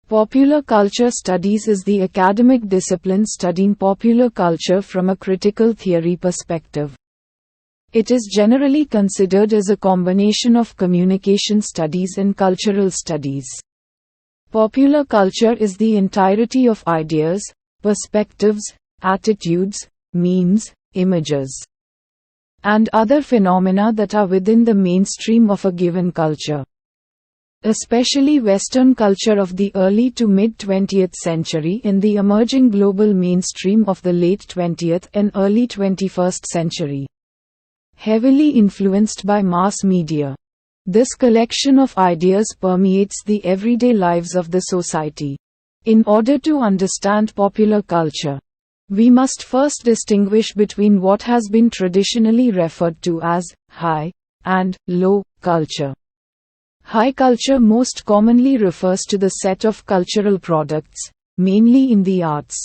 Popular culture studies is the academic discipline studying popular culture from a critical theory perspective. It is generally considered as a combination of communication studies and cultural studies. Popular culture is the entirety of ideas, perspectives, attitudes, memes, images, and other phenomena that are within the mainstream of a given culture. Especially Western culture of the early to mid-20th century and the emerging global mainstream of the late 20th and early 21st century. Heavily influenced by mass media, this collection of ideas permeates the everyday lives of the society. In order to understand popular culture, we must first distinguish between what has been traditionally referred to as high and low culture. High culture most commonly refers to the set of cultural products, mainly in the arts,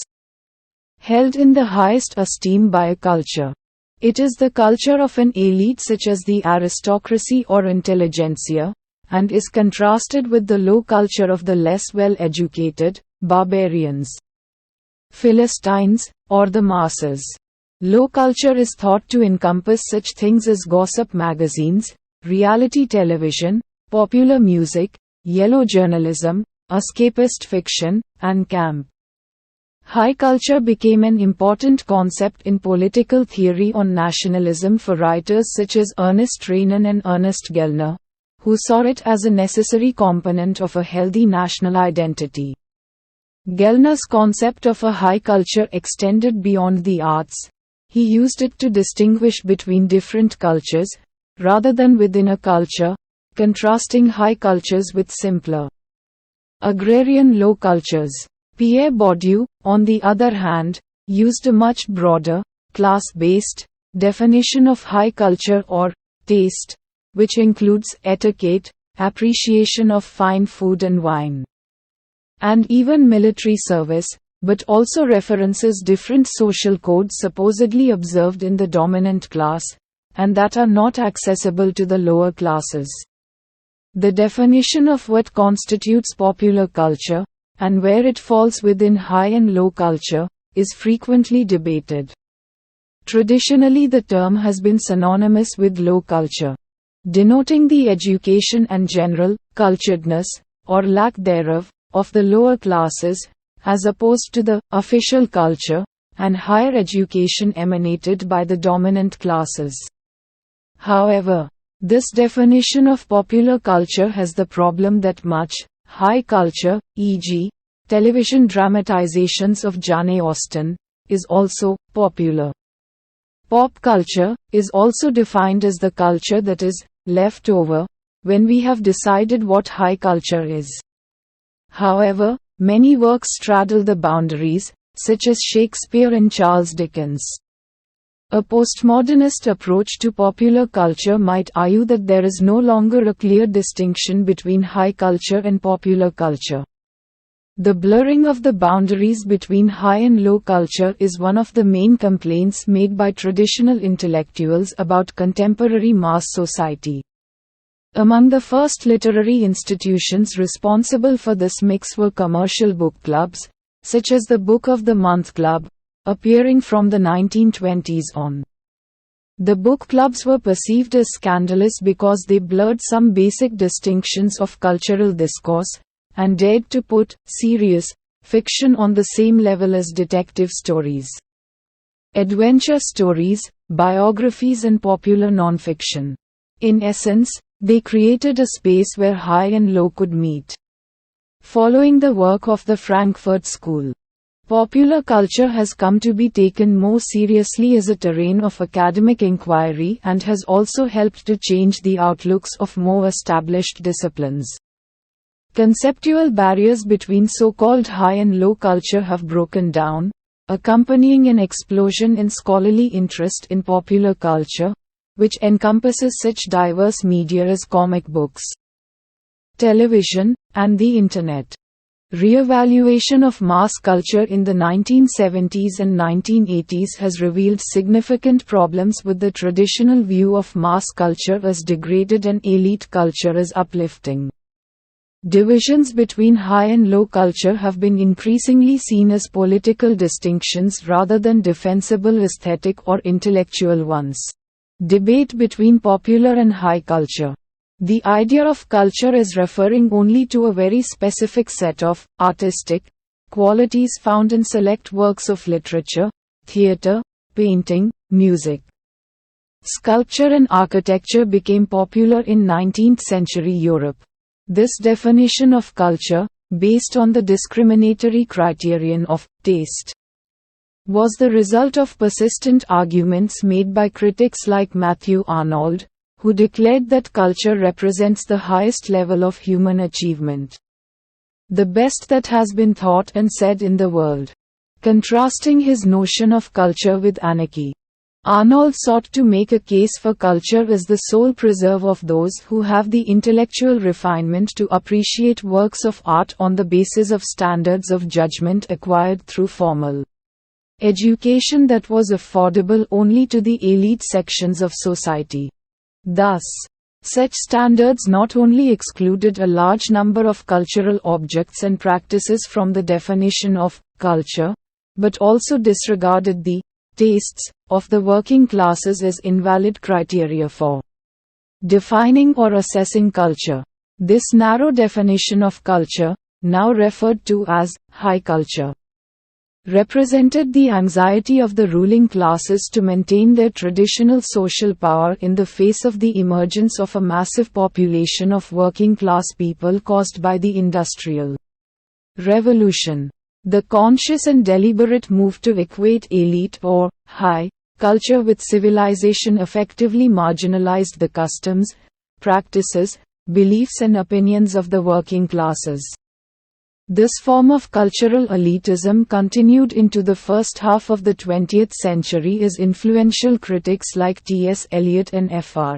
held in the highest esteem by a culture. It is the culture of an elite such as the aristocracy or intelligentsia, and is contrasted with the low culture of the less well-educated, barbarians, Philistines, or the masses. Low culture is thought to encompass such things as gossip magazines, reality television, popular music, yellow journalism, escapist fiction, and camp. High culture became an important concept in political theory on nationalism for writers such as Ernest Renan and Ernest Gellner, who saw it as a necessary component of a healthy national identity. Gellner's concept of a high culture extended beyond the arts. He used it to distinguish between different cultures, rather than within a culture, contrasting high cultures with simpler agrarian low cultures. Pierre Bourdieu, on the other hand, used a much broader, class-based definition of high culture or taste, which includes etiquette, appreciation of fine food and wine, and even military service, but also references different social codes supposedly observed in the dominant class, and that are not accessible to the lower classes. The definition of what constitutes popular culture, and where it falls within high and low culture, is frequently debated. Traditionally, the term has been synonymous with low culture, denoting the education and general culturedness, or lack thereof, of the lower classes, as opposed to the official culture and higher education emanated by the dominant classes. However, this definition of popular culture has the problem that much high culture, e.g., television dramatizations of Jane Austen, is also popular. Pop culture is also defined as the culture that is left over when we have decided what high culture is. However, many works straddle the boundaries, such as Shakespeare and Charles Dickens. A postmodernist approach to popular culture might argue that there is no longer a clear distinction between high culture and popular culture. The blurring of the boundaries between high and low culture is one of the main complaints made by traditional intellectuals about contemporary mass society. Among the first literary institutions responsible for this mix were commercial book clubs, such as the Book of the Month Club, appearing from the 1920s on. The book clubs were perceived as scandalous because they blurred some basic distinctions of cultural discourse, and dared to put serious fiction on the same level as detective stories, adventure stories, biographies, and popular nonfiction. In essence, they created a space where high and low could meet. Following the work of the Frankfurt School, popular culture has come to be taken more seriously as a terrain of academic inquiry and has also helped to change the outlooks of more established disciplines. Conceptual barriers between so-called high and low culture have broken down, accompanying an explosion in scholarly interest in popular culture, which encompasses such diverse media as comic books, television, and the Internet. Re-evaluation of mass culture in the 1970s and 1980s has revealed significant problems with the traditional view of mass culture as degraded and elite culture as uplifting. Divisions between high and low culture have been increasingly seen as political distinctions rather than defensible aesthetic or intellectual ones. Debate between popular and high culture. The idea of culture is referring only to a very specific set of artistic qualities found in select works of literature, theatre, painting, music. Sculpture and architecture became popular in 19th century Europe. This definition of culture, based on the discriminatory criterion of taste, was the result of persistent arguments made by critics like Matthew Arnold, who declared that culture represents the highest level of human achievement, the best that has been thought and said in the world. Contrasting his notion of culture with anarchy, Arnold sought to make a case for culture as the sole preserve of those who have the intellectual refinement to appreciate works of art on the basis of standards of judgment acquired through formal education that was affordable only to the elite sections of society. Thus, such standards not only excluded a large number of cultural objects and practices from the definition of culture, but also disregarded the tastes of the working classes as invalid criteria for defining or assessing culture. This narrow definition of culture, now referred to as high culture, represented the anxiety of the ruling classes to maintain their traditional social power in the face of the emergence of a massive population of working class people caused by the Industrial Revolution. The conscious and deliberate move to equate elite or high culture with civilization effectively marginalized the customs, practices, beliefs and opinions of the working classes. This form of cultural elitism continued into the first half of the 20th century as influential critics like T.S. Eliot and Fr.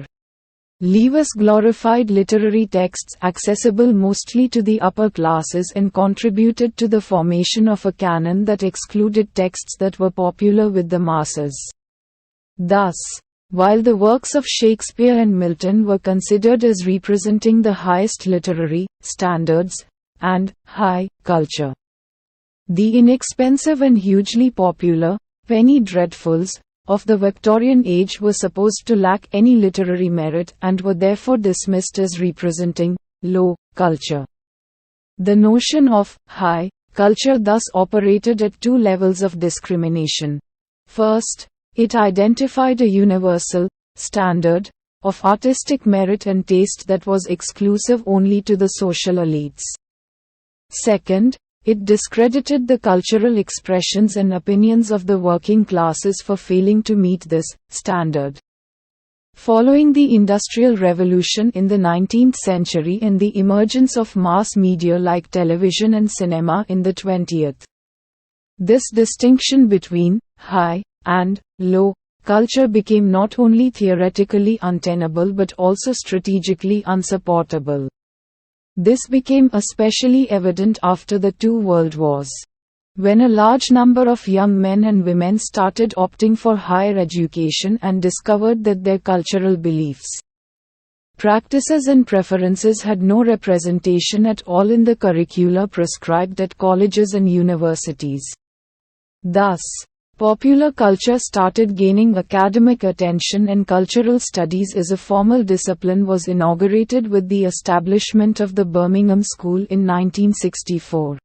Lewis glorified literary texts accessible mostly to the upper classes and contributed to the formation of a canon that excluded texts that were popular with the masses. Thus, while the works of Shakespeare and Milton were considered as representing the highest literary standards and high culture, the inexpensive and hugely popular penny dreadfuls of the Victorian age were supposed to lack any literary merit and were therefore dismissed as representing low culture. The notion of high culture thus operated at two levels of discrimination. First, it identified a universal standard of artistic merit and taste that was exclusive only to the social elites. Second, it discredited the cultural expressions and opinions of the working classes for failing to meet this standard. Following the Industrial Revolution in the 19th century and the emergence of mass media like television and cinema in the 20th, this distinction between high and low culture became not only theoretically untenable but also strategically unsupportable. This became especially evident after the two world wars, when a large number of young men and women started opting for higher education and discovered that their cultural beliefs, practices and preferences had no representation at all in the curricula prescribed at colleges and universities. Thus, popular culture started gaining academic attention and cultural studies as a formal discipline was inaugurated with the establishment of the Birmingham School in 1964.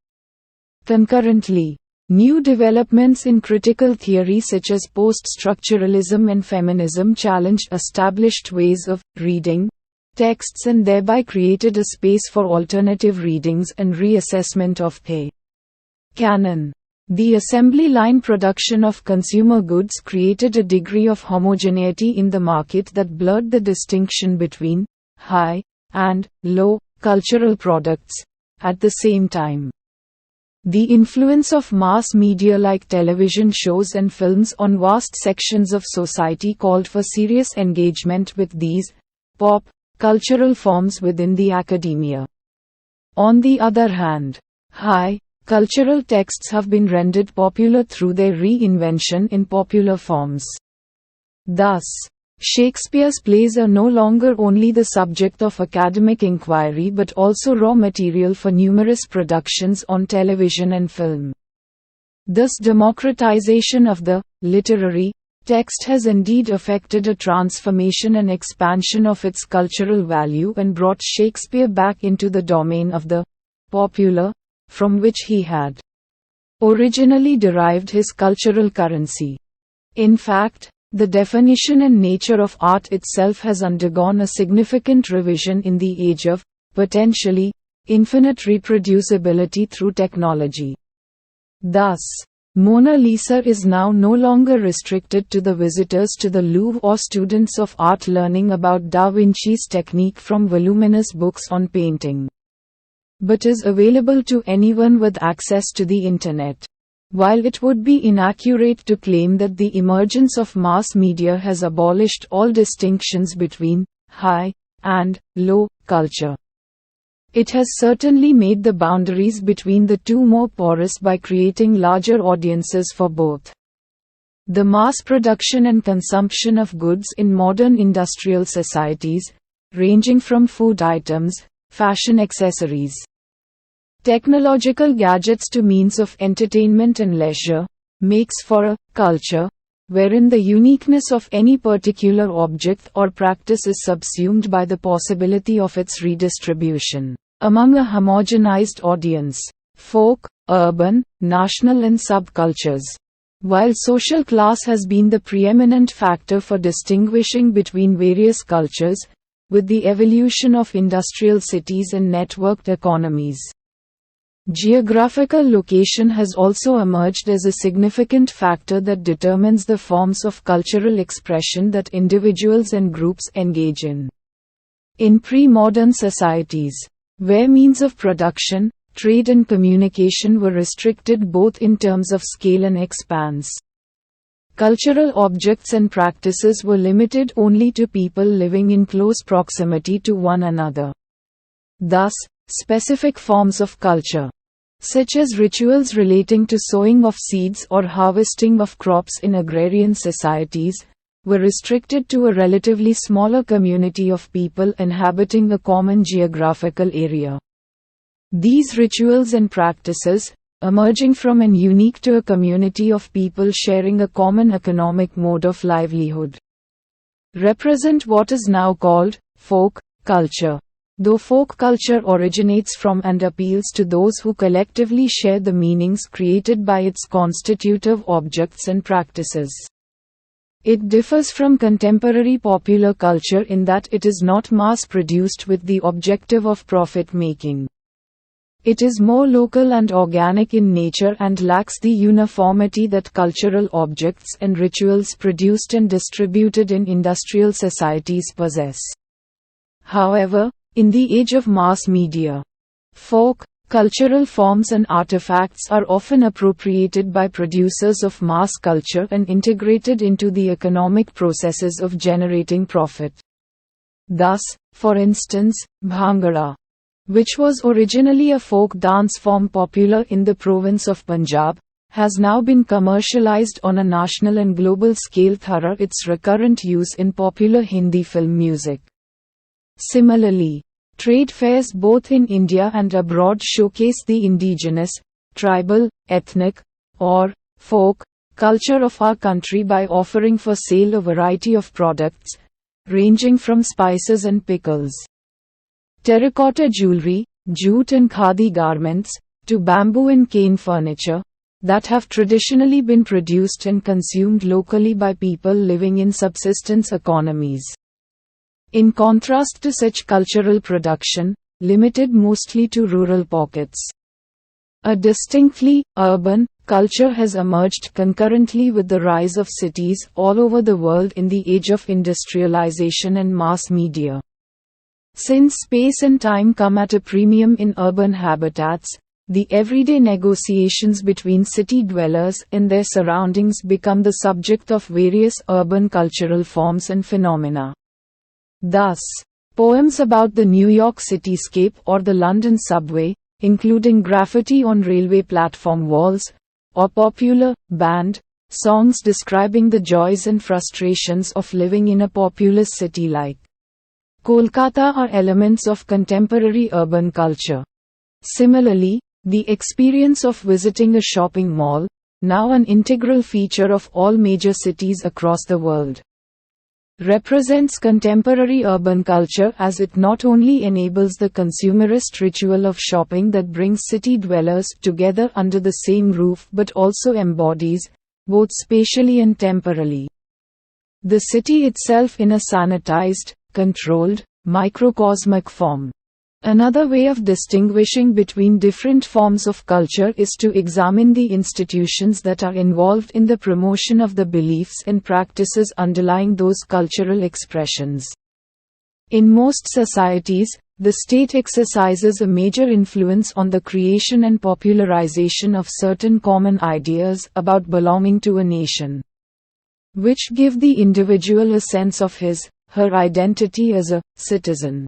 Concurrently, new developments in critical theory such as post-structuralism and feminism challenged established ways of reading texts and thereby created a space for alternative readings and reassessment of the canon. The assembly line production of consumer goods created a degree of homogeneity in the market that blurred the distinction between high and low cultural products. At the same time, the influence of mass media like television shows and films on vast sections of society called for serious engagement with these pop cultural forms within the academia. On the other hand, high cultural texts have been rendered popular through their reinvention in popular forms. Thus, Shakespeare's plays are no longer only the subject of academic inquiry but also raw material for numerous productions on television and film. This democratization of the literary text has indeed effected a transformation and expansion of its cultural value and brought Shakespeare back into the domain of the popular, from which he had originally derived his cultural currency. In fact, the definition and nature of art itself has undergone a significant revision in the age of, potentially, infinite reproducibility through technology. Thus, Mona Lisa is now no longer restricted to the visitors to the Louvre or students of art learning about Da Vinci's technique from voluminous books on painting, but is available to anyone with access to the Internet. While it would be inaccurate to claim that the emergence of mass media has abolished all distinctions between high and low culture, it has certainly made the boundaries between the two more porous by creating larger audiences for both. The mass production and consumption of goods in modern industrial societies, ranging from food items, fashion accessories, technological gadgets to means of entertainment and leisure, makes for a culture wherein the uniqueness of any particular object or practice is subsumed by the possibility of its redistribution among a homogenized audience, folk, urban, national and subcultures. While social class has been the preeminent factor for distinguishing between various cultures, with the evolution of industrial cities and networked economies, geographical location has also emerged as a significant factor that determines the forms of cultural expression that individuals and groups engage in. In pre-modern societies, where means of production, trade and communication were restricted both in terms of scale and expanse, cultural objects and practices were limited only to people living in close proximity to one another. Thus, specific forms of culture, such as rituals relating to sowing of seeds or harvesting of crops in agrarian societies, were restricted to a relatively smaller community of people inhabiting a common geographical area. These rituals and practices, emerging from and unique to a community of people sharing a common economic mode of livelihood, represent what is now called folk culture. Though folk culture originates from and appeals to those who collectively share the meanings created by its constitutive objects and practices, it differs from contemporary popular culture in that it is not mass-produced with the objective of profit-making. It is more local and organic in nature and lacks the uniformity that cultural objects and rituals produced and distributed in industrial societies possess. However, in the age of mass media, folk cultural forms and artifacts are often appropriated by producers of mass culture and integrated into the economic processes of generating profit. Thus, for instance, Bhangra, which was originally a folk dance form popular in the province of Punjab, has now been commercialized on a national and global scale through its recurrent use in popular Hindi film music. Similarly, trade fairs both in India and abroad showcase the indigenous, tribal, ethnic, or folk culture of our country by offering for sale a variety of products, ranging from spices and pickles, terracotta jewelry, jute and khadi garments, to bamboo and cane furniture, that have traditionally been produced and consumed locally by people living in subsistence economies. In contrast to such cultural production, limited mostly to rural pockets, a distinctly urban culture has emerged concurrently with the rise of cities all over the world in the age of industrialization and mass media. Since space and time come at a premium in urban habitats, the everyday negotiations between city dwellers and their surroundings become the subject of various urban cultural forms and phenomena. Thus, poems about the New York cityscape or the London subway, including graffiti on railway platform walls, or popular, band, songs describing the joys and frustrations of living in a populous city like Kolkata are elements of contemporary urban culture. Similarly, the experience of visiting a shopping mall, now an integral feature of all major cities across the world, represents contemporary urban culture, as it not only enables the consumerist ritual of shopping that brings city dwellers together under the same roof but also embodies, both spatially and temporally, the city itself in a sanitized, controlled, microcosmic form. Another way of distinguishing between different forms of culture is to examine the institutions that are involved in the promotion of the beliefs and practices underlying those cultural expressions. In most societies, the state exercises a major influence on the creation and popularization of certain common ideas about belonging to a nation, which give the individual a sense of his/her identity as a citizen.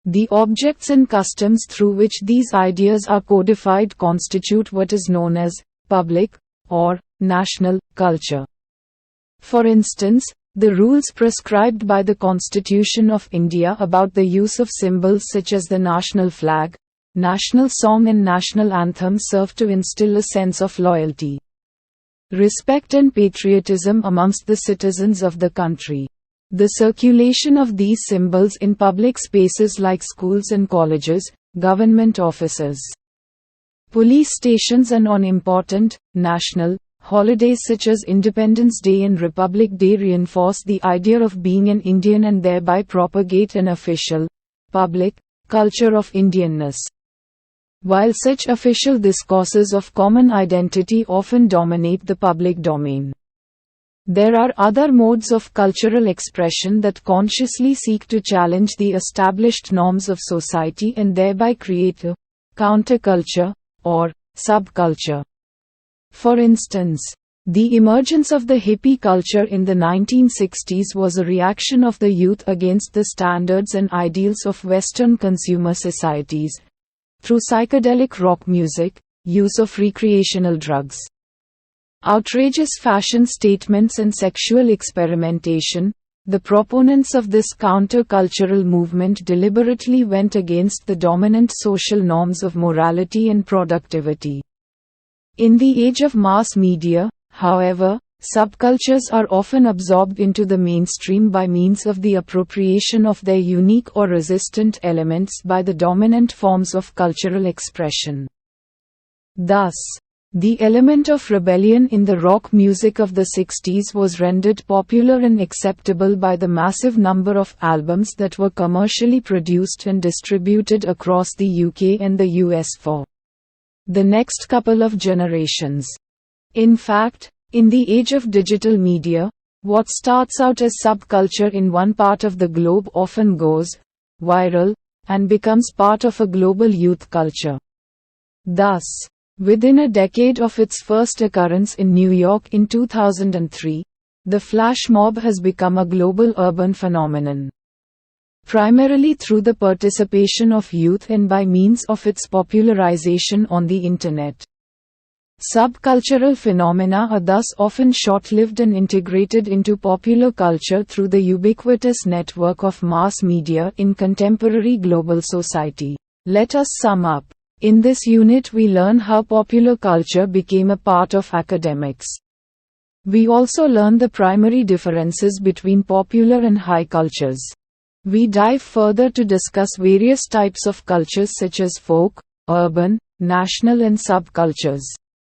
The objects and customs through which these ideas are codified constitute what is known as public or national culture. For instance, the rules prescribed by the Constitution of India about the use of symbols such as the national flag, national song and national anthem serve to instill a sense of loyalty, respect and patriotism amongst the citizens of the country. The circulation of these symbols in public spaces like schools and colleges, government offices, police stations and on important, national, holidays such as Independence Day and Republic Day reinforce the idea of being an Indian and thereby propagate an official, public, culture of Indianness. While such official discourses of common identity often dominate the public domain, there are other modes of cultural expression that consciously seek to challenge the established norms of society and thereby create a counterculture or subculture. For instance, the emergence of the hippie culture in the 1960s was a reaction of the youth against the standards and ideals of Western consumer societies. Through psychedelic rock music, use of recreational drugs, outrageous fashion statements and sexual experimentation, the proponents of this counter-cultural movement deliberately went against the dominant social norms of morality and productivity. In the age of mass media, however, subcultures are often absorbed into the mainstream by means of the appropriation of their unique or resistant elements by the dominant forms of cultural expression. Thus, the element of rebellion in the rock music of the 60s was rendered popular and acceptable by the massive number of albums that were commercially produced and distributed across the UK and the US for the next couple of generations. In fact, in the age of digital media, what starts out as subculture in one part of the globe often goes viral and becomes part of a global youth culture. Thus, within a decade of its first occurrence in New York in 2003, the flash mob has become a global urban phenomenon, primarily through the participation of youth and by means of its popularization on the Internet. Subcultural phenomena are thus often short-lived and integrated into popular culture through the ubiquitous network of mass media in contemporary global society. Let us sum up. In this unit we learn how popular culture became a part of academics. We also learn the primary differences between popular and high cultures. We dive further to discuss various types of cultures such as folk, urban, national and subcultures.